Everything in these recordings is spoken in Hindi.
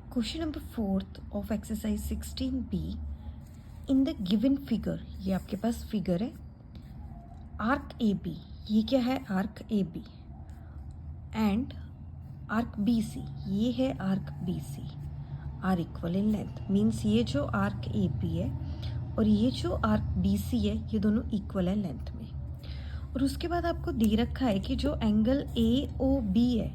Question number 4 of exercise 16B in the given figure, ये आपके पास फिगर है आर्क ए बी, ये क्या है arc A B and arc B C, ये है arc B C are equal in length. Means ये जो आर्क ए बी है और ये जो आर्क बी सी है ये दोनों इक्वल है लेंथ में। और उसके बाद आपको दे रखा है कि जो एंगल ए ओ बी है,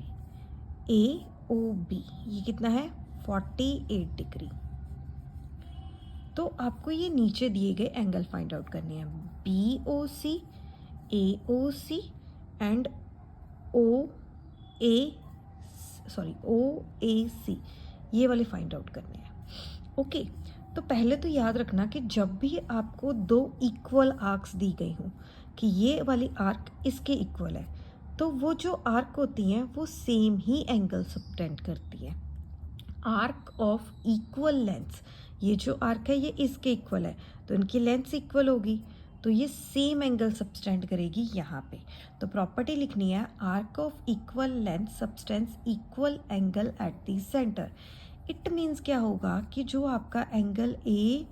ए ओ बी, ये कितना है 48 डिग्री। तो आपको ये नीचे दिए गए एंगल फाइंड आउट करने हैं, B O C, A O C and ओ ए सी, ये वाले फाइंड आउट करने हैं। ओके, तो पहले तो याद रखना कि जब भी आपको दो इक्वल आर्क्स दी गई हों कि ये वाली आर्क इसके इक्वल है, तो वो जो आर्क होती हैं वो सेम ही एंगल सबटेंड करती है। आर्क ऑफ इक्वल लेंथ्स, ये जो आर्क है ये इसके इक्वल है तो इनकी लेंथ्स इक्वल होगी, तो ये सेम एंगल सबटेंड करेगी यहाँ पे। तो प्रॉपर्टी लिखनी है arc of equal length subtends equal angle at the centre. It means क्या होगा कि जो आपका एंगल ए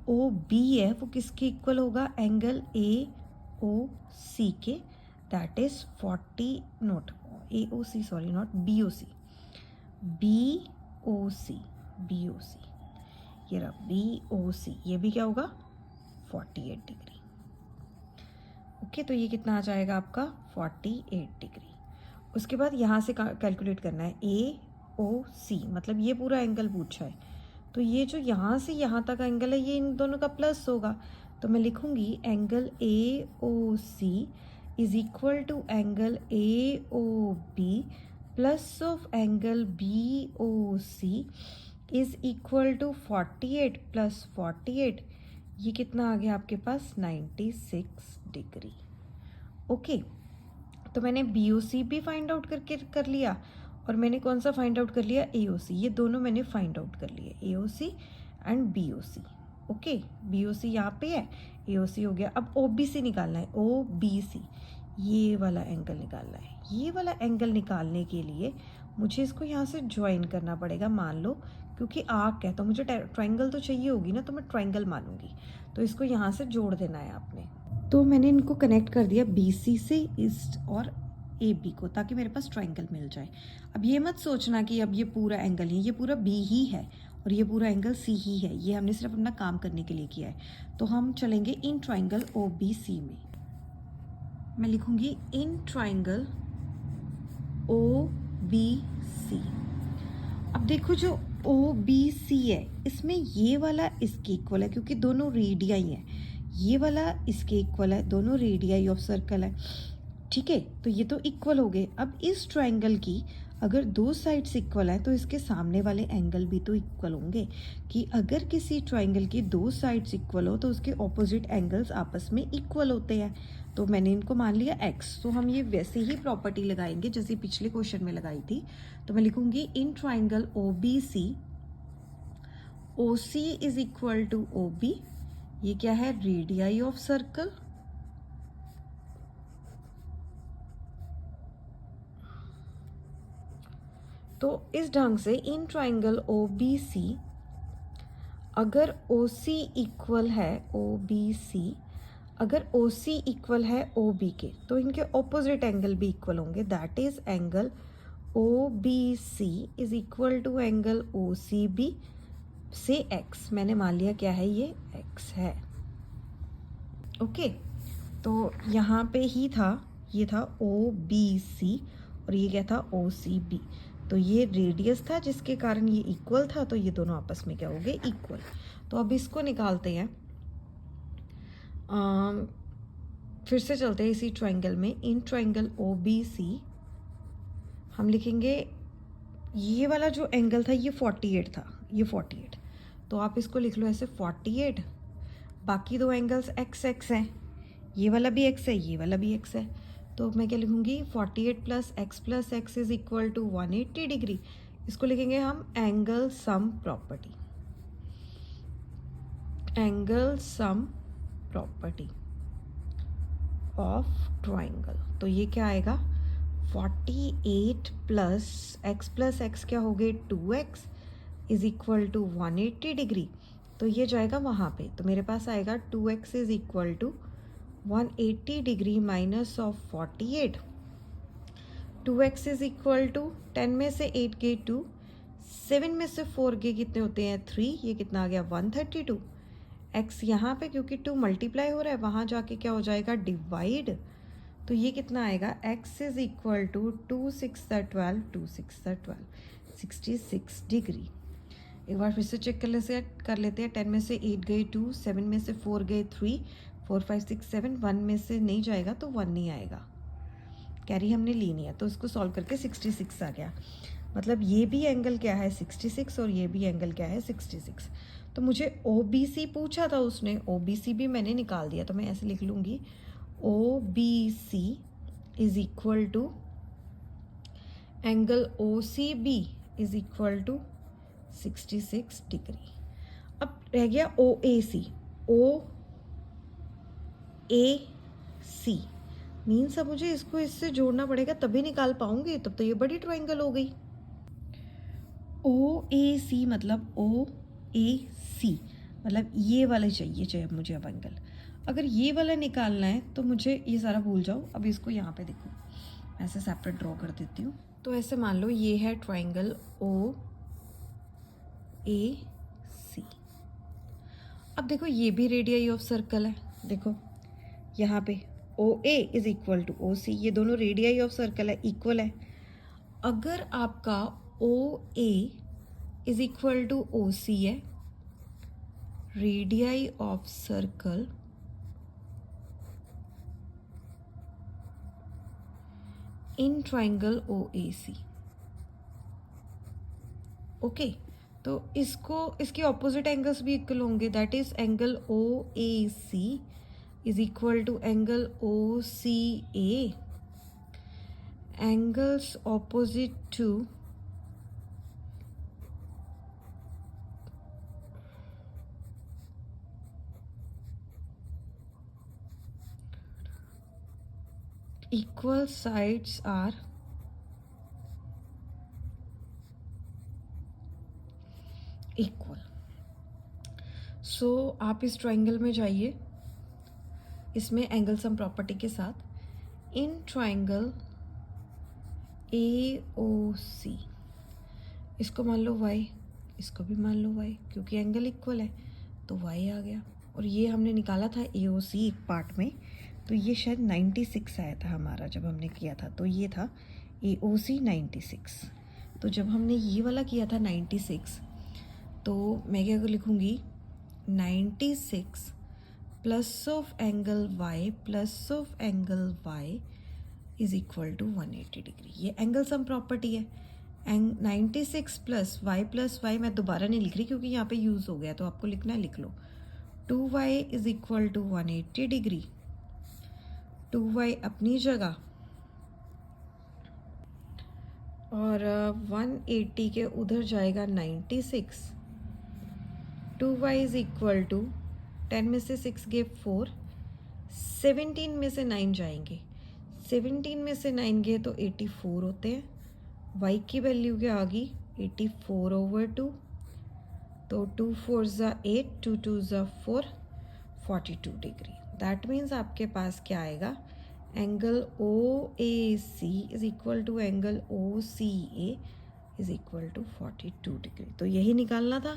ओ बी है वो किसके इक्वल होगा, एंगल ए ओ सी के, that is 40 not A O C, sorry not B O C, B O C, B O C, ये रहा बी ओ सी, ये भी क्या होगा 48 डिग्री। ओके, तो ये कितना आ जाएगा आपका 48 डिग्री। उसके बाद यहाँ से कैलकुलेट करना है ए ओ सी, मतलब ये पूरा एंगल पूछा है, तो ये जो यहाँ से यहाँ तक एंगल है ये इन दोनों का प्लस होगा, तो मैं लिखूँगी angle A O C is equal to angle A O B plus of angle B O C is equal to 48 plus 48, ये कितना आ गया आपके पास 96 डिग्री। ओके, तो मैंने बी ओ सी भी फाइंड आउट करके कर लिया और मैंने कौन सा फाइंड आउट कर लिया, ए ओ सी, ये दोनों मैंने फाइंड आउट कर लिए, A O C and B O C. Okay, B O C यहाँ पे है, ए ओ सी हो गया। अब ओ बी सी निकालना है, ओ बी सी, ये वाला एंगल निकालना है। ये वाला एंगल निकालने के लिए मुझे इसको यहाँ से ज्वाइन करना पड़ेगा, मान लो क्योंकि आर्क है तो मुझे ट्रायंगल तो चाहिए होगी ना, तो मैं ट्रायंगल मानूंगी, तो इसको यहाँ से जोड़ देना है आपने। तो मैंने इनको कनेक्ट कर दिया बी सी से ईस्ट और ए बी को, ताकि मेरे पास ट्रायंगल मिल जाए। अब ये मत सोचना कि अब ये पूरा एंगल है, ये पूरा बी ही है और ये पूरा एंगल सी ही है, ये हमने सिर्फ अपना काम करने के लिए किया है। तो हम चलेंगे इन ट्रायंगल ओ बी सी में, मैं लिखूंगी इन ट्रायंगल ओ बी सी। अब देखो जो ओ बी सी है इसमें ये वाला इसके इक्वल है क्योंकि दोनों रेडियाई हैं, ये वाला इसके इक्वल है, दोनों रेडियाई ऑफ सर्कल है, ठीक है, तो ये तो इक्वल हो गए। अब इस ट्रायंगल की अगर दो साइड्स इक्वल हैं तो इसके सामने वाले एंगल भी तो इक्वल होंगे, कि अगर किसी ट्रायंगल की दो साइड्स इक्वल हो तो उसके ऑपोजिट एंगल्स आपस में इक्वल होते हैं। तो मैंने इनको मान लिया x, तो हम ये वैसे ही प्रॉपर्टी लगाएंगे जैसे पिछले क्वेश्चन में लगाई थी। तो मैं लिखूंगी in triangle O B C, O C is equal to O B, ये क्या है रेडियाई ऑफ सर्कल, तो इस ढंग से इन ट्रायंगल ओ बी सी अगर ओ सी इक्वल है ओ बी सी, अगर ओ सी इक्वल है ओ बी के तो इनके ऑपोजिट एंगल भी इक्वल होंगे, that is angle O B C is equal to angle O C B से एक्स, मैंने मान लिया क्या है ये एक्स है। ओके, तो यहाँ पे ही था, ये था ओ बी सी और ये क्या था ओ सी बी, तो ये रेडियस था जिसके कारण ये इक्वल था, तो ये दोनों आपस में क्या हो गए इक्वल। तो अब इसको निकालते हैं, फिर से चलते हैं इसी ट्रायंगल में, इन ट्रायंगल ओ बी सी हम लिखेंगे ये वाला जो एंगल था ये 48 था, ये 48, तो आप इसको लिख लो ऐसे 48, बाकी दो एंगल्स एक्स एक्स हैं, ये वाला भी एक्स है ये वाला भी एक्स है, तो मैं क्या लिखूंगी 48 plus X is equal to 180 degree. इसको लिखेंगे हम angle sum property, angle sum property of triangle. तो ये क्या आएगा 48 प्लस एक्स क्या हो गए 2x is equal to 180 degree, तो ये जाएगा वहाँ पे, तो मेरे पास आएगा 2x is equal to 180 degree minus of 48। 2x is equal to 10 में से 8 गए 2, 7 में से 4 गए कितने होते हैं 3, ये कितना आ गया 132। x यहाँ पे क्योंकि 2 मल्टीप्लाई हो रहा है, वहाँ जाके क्या हो जाएगा डिवाइड, तो ये कितना आएगा x is equal to 2 6 12, 2 6 12, 66 degree. एक बार फिर से चेक कर लेते हैं। 10 में से 8 गए 2, 7 में से 4 गए 3, 4 5 6 7, 1 में से नहीं जाएगा तो 1 नहीं आएगा, कैरी हमने ली नहीं है, तो इसको सॉल्व करके 66 आ गया। मतलब ये भी एंगल क्या है 66 और ये भी एंगल क्या है 66। तो मुझे OBC पूछा था उसने, OBC भी मैंने निकाल दिया, तो मैं ऐसे लिख लूँगी OBC is equal to angle OCB is equal to 66 degree. अब रह गया OAC। OAC मीन्स अब मुझे इसको इससे जोड़ना पड़ेगा तभी निकाल पाऊंगी, तब तो ये बड़ी ट्रायंगल हो गई। OAC मतलब OAC मतलब ये वाला चाहिए मुझे अब एंगल। अगर ये वाला निकालना है तो मुझे ये सारा भूल जाओ, अब इसको यहाँ पे देखो, ऐसे सेपरेट ड्रॉ कर देती हूँ। तो ऐसे मान लो ये है ट्रायंगल OAC। अब देखो ये भी रेडियस ऑफ सर्कल है, देखो यहाँ पे OA is equal to OC, ये दोनों रेडियस ऑफ सर्कल है, इक्वल है। अगर आपका OA is equal to OC है, radius of circle in triangle OAC। Okay, तो इसके ऑपोजिट एंगल्स भी इक्वल होंगे, that is angle OAC is equal to angle OCA। Angles opposite to equal sides are equal। So आप इस ट्रायंगल में जाइए, इसमें एंगल सम प्रॉपर्टी के साथ, इन ट्रायंगल AOC, इसको मान लो y, इसको भी मान लो y, क्योंकि एंगल इक्वल है तो y आ गया। और ये हमने निकाला था AOC एक पार्ट में, तो ये शायद 96 आया था हमारा जब हमने किया था, तो ये था AOC 96। तो जब हमने ये वाला किया था 96, तो मैं क्या लिखूँगी 96 plus of angle y plus of angle y is equal to 180 degree. ये एंगल सम प्रॉपर्टी है। 96 प्लस y मैं दोबारा नहीं लिख रही क्योंकि यहाँ पे यूज़ हो गया, तो आपको लिखना है लिख लो। 2y is equal to 180 degree, 2y अपनी जगह और 180 के उधर जाएगा 96। 2y इज इक्वल टू 10 में से 6 गए 4, 17 में से 9 जाएंगे, 17 में से 9 गए तो 84 होते हैं। y की वैल्यू क्या आ गई 84/2, तो 2 4 ज़ा 8, 2 2 ज़ा 4, 42 डिग्री। दैट मीन्स आपके पास क्या आएगा, angle OAC is equal to angle OCA is equal to 42 degree. तो यही निकालना था,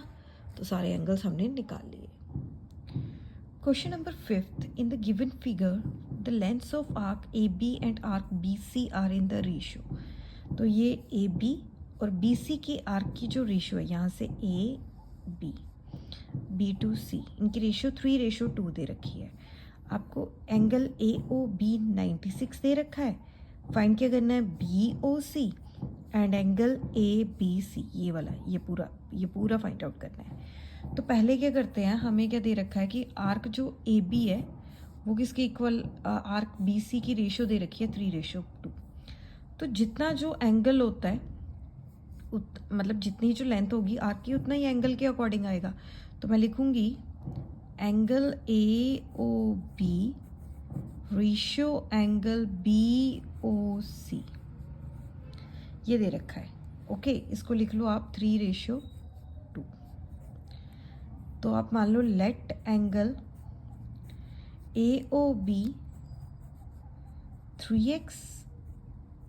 तो सारे एंगल्स हमने निकाल लिए। Question number 5, in the given figure the lengths of arc AB and arc BC are in the ratio. तो ये AB और BC की आर्क की जो रेशियो है, यहाँ से AB B to C, इनकी रेशियो 3:2 दे रखी है। आपको एंगल AOB 96 दे रखा है, फाइंड क्या करना है BOC एंड एंगल ABC, ये वाला ये पूरा फाइंड आउट करना है। तो पहले क्या करते हैं, हमें क्या दे रखा है कि आर्क जो AB है वो किसके इक्वल, आर्क BC की रेशियो दे रखी है 3:2। तो जितना जो एंगल होता है मतलब जितनी जो लेंथ होगी आर्क की, उतना ही एंगल के अकॉर्डिंग आएगा। तो मैं लिखूँगी angle AOB ratio angle BOC, ये दे रखा है। ओके, इसको लिख लो आप 3:2। तो आप मान लो let angle AOB 3x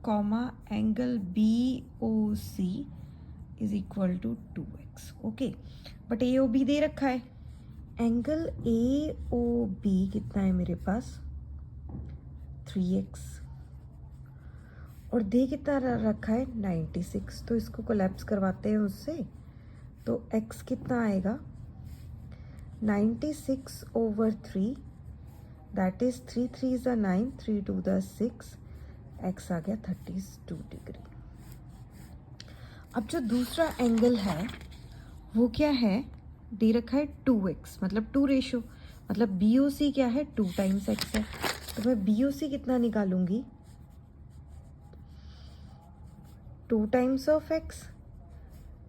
comma angle BOC is equal to 2x। Okay, but AOB दे रखा है, एंगल AOB कितना है मेरे पास 3x, और दे कितना रखा है 96। तो इसको कोलैप्स करवाते हैं उससे, तो x कितना आएगा 96/3, दैट इज 3 3 9, 3 2 6, x आ गया 32 डिग्री। अब जो दूसरा एंगल है वो क्या है, दे रखा है 2x, मतलब 2 रेशो, मतलब BOC क्या है 2 टाइम्स x है। तो मैं BOC कितना निकालूंगी 2 times of x,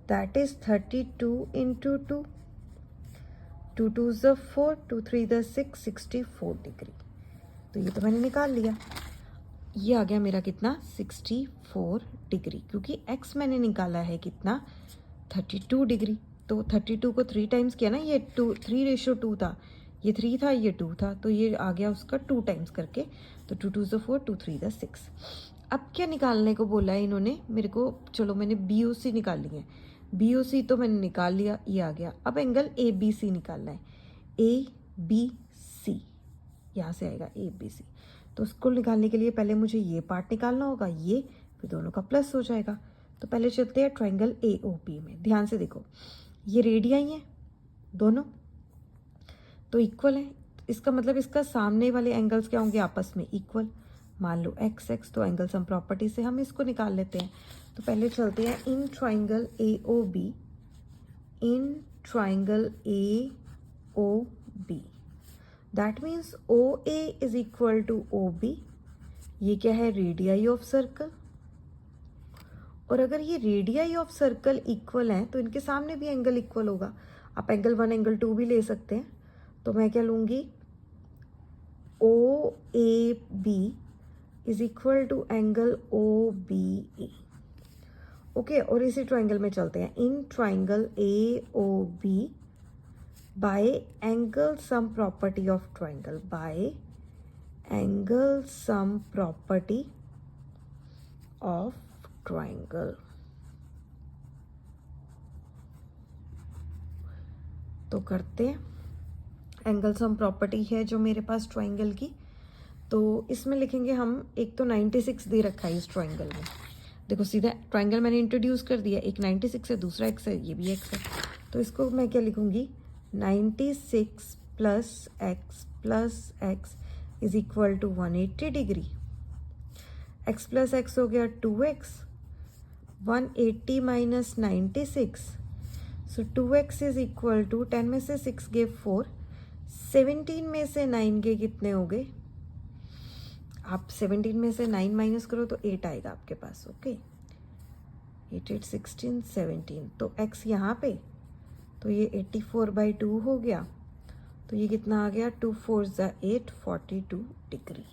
that is 32 into 2, 2 2 4, 2 3 6, 64 degree. तो ये तो मैंने निकाल लिया, ये आ गया मेरा कितना 64 डिग्री, क्योंकि x मैंने निकाला है कितना 32 डिग्री। तो 32 को 3 टाइम्स किया ना, ये 3:2 था, ये 3 था, ये 2 था, तो ये आ गया उसका 2 टाइम्स करके। तो 2 2 4, 2 3 6। अब क्या निकालने को बोला है इन्होंने मेरे को, चलो मैंने BOC निकाल ली है, BOC तो मैंने निकाल लिया, ये आ गया। अब एंगल ABC निकालना है, ABC यहाँ से आएगा ABC। तो उसको निकालने के लिए पहले मुझे ये पार्ट निकालना होगा, ये फिर दोनों का प्लस हो जाएगा। तो पहले चलते हैं ट्रायंगल AOP में। ध्यान से देखो, ये रेडियाई हैं दोनों, तो इक्वल है, इसका मतलब इसका सामने वाले एंगल्स क्या होंगे आपस में इक्वल। मान लो x, तो एंगल सम प्रॉपर्टी से हम इसको निकाल लेते हैं। तो पहले चलते हैं in triangle AOB, in triangle AOB, that means OA is equal to OB। ये क्या है रेडियाई ऑफ सर्कल, और अगर ये रेडियाई ऑफ सर्कल इक्वल हैं तो इनके सामने भी एंगल इक्वल होगा। आप एंगल 1 एंगल 2 भी ले सकते हैं। तो मैं क्या लूँगी OAB is equal to angle OBE। Okay, और इसी ट्राइंगल में चलते हैं in triangle AOB by angle sum property of triangle, by angle sum property of triangle. तो करते हैं, एंगल सम प्रॉपर्टी है जो मेरे पास ट्राइंगल की, तो इसमें लिखेंगे हम, एक तो 96 दे रखा है इस ट्राइंगल में, देखो सीधा ट्राइंगल मैंने इंट्रोड्यूस कर दिया, एक 96 है, दूसरा x है, ये भी x है। तो इसको मैं क्या लिखूंगी 96 plus x is equal to 180 degree. x plus x हो गया 2x, 180 minus 96, so 2x is equal to 10 में से 6 गए 4, 17 में से 9 गए कितने हो गए, आप 17 में से 9 माइनस करो तो 8 आएगा आपके पास। ओके, 8 8 16 17, तो x यहाँ पे, तो ये 84/2 हो गया, तो ये कितना आ गया 2 4 8, 42 डिग्री।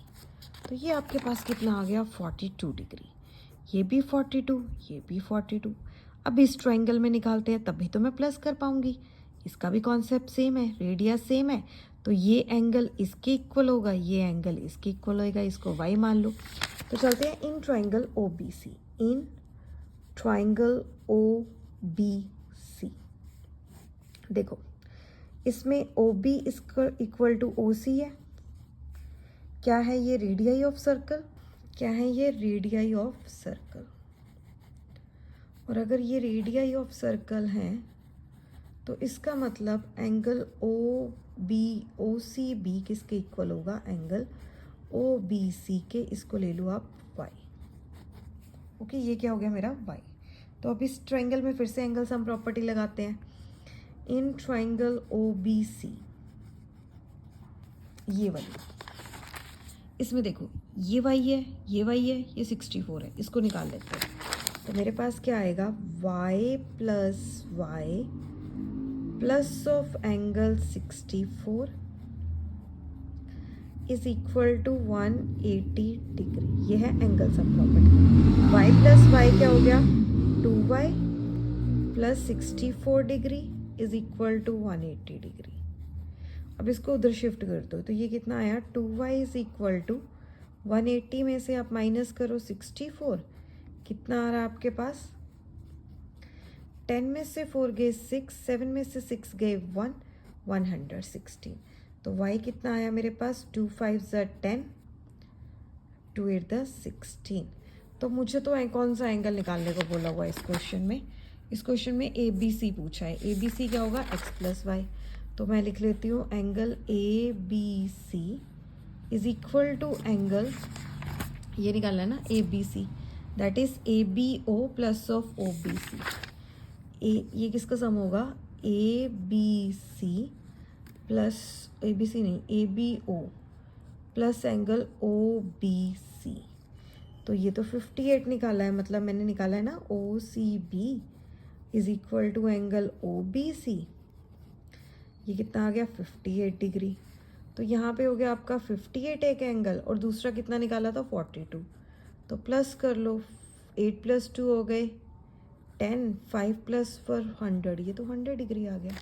तो ये आपके पास कितना आ गया 42 डिग्री, ये भी 42, ये भी 42। अब इस ट्रायंगल में निकालते हैं, तभी तो मैं प्लस कर पाऊंगी, इसका भी कॉन्सेप्ट सेम है, रेडियस सेम है, तो ये एंगल इसके इक्वल होगा, ये एंगल इसके इक्वल होगा, इसको y मान लो। तो चलते हैं in triangle OBC, in triangle OBC। देखो इसमें OB इसका इक्वल टू OC है, क्या है ये रेडियाई ऑफ सर्कल, क्या है ये रेडियाई ऑफ सर्कल, और अगर ये रेडियाई ऑफ सर्कल है तो इसका मतलब एंगल OCB किसके इक्वल होगा, एंगल OBC के, इसको ले लो आप y। ओके, ये क्या हो गया मेरा y। तो अब इस ट्रायंगल में फिर से एंगल सम प्रॉपर्टी लगाते हैं, इन ट्रायंगल OBC, ये वाली, इसमें देखो ये y है, ये y है, ये 64 है, इसको निकाल लेते हैं। तो मेरे पास क्या आएगा y plus of angle 64 is equal to 180 degree. ये है angle sum property. y plus y क्या हो गया 2y plus 64 degree is equal to 180 degree. अब इसको उधर शिफ्ट कर दो तो ये कितना आया 2y इज इक्वल टू 180 में से आप माइनस करो 64, कितना आ रहा है आपके पास 10 में से 4 गए 6, 7 में से 6 गए 1, 116। तो y कितना आया मेरे पास 2 5 10, 2 8 16। तो मुझे तो कौन सा एंगल निकालने को बोला हुआ है इस क्वेश्चन में? इस क्वेश्चन में ए बी सी पूछा है। ए बी सी क्या होगा x प्लस वाई। तो मैं लिख लेती हूँ angle A B C is equal to angle, ये निकालना है ना A B C, that is A B O plus of O B C. ये किसका सम होगा A B C plus A B C नहीं A B O plus angle O B C. तो ये तो 58 निकाला है, मतलब मैंने निकाला है ना O C B is equal to angle O B C. ये कितना आ गया 58 डिग्री। तो यहाँ पे हो गया आपका 58 एक एंगल और दूसरा कितना निकाला था 42। तो प्लस कर लो 8 + 2 हो गए 10, 5 + 4 100, ये तो 100 डिग्री आ गया।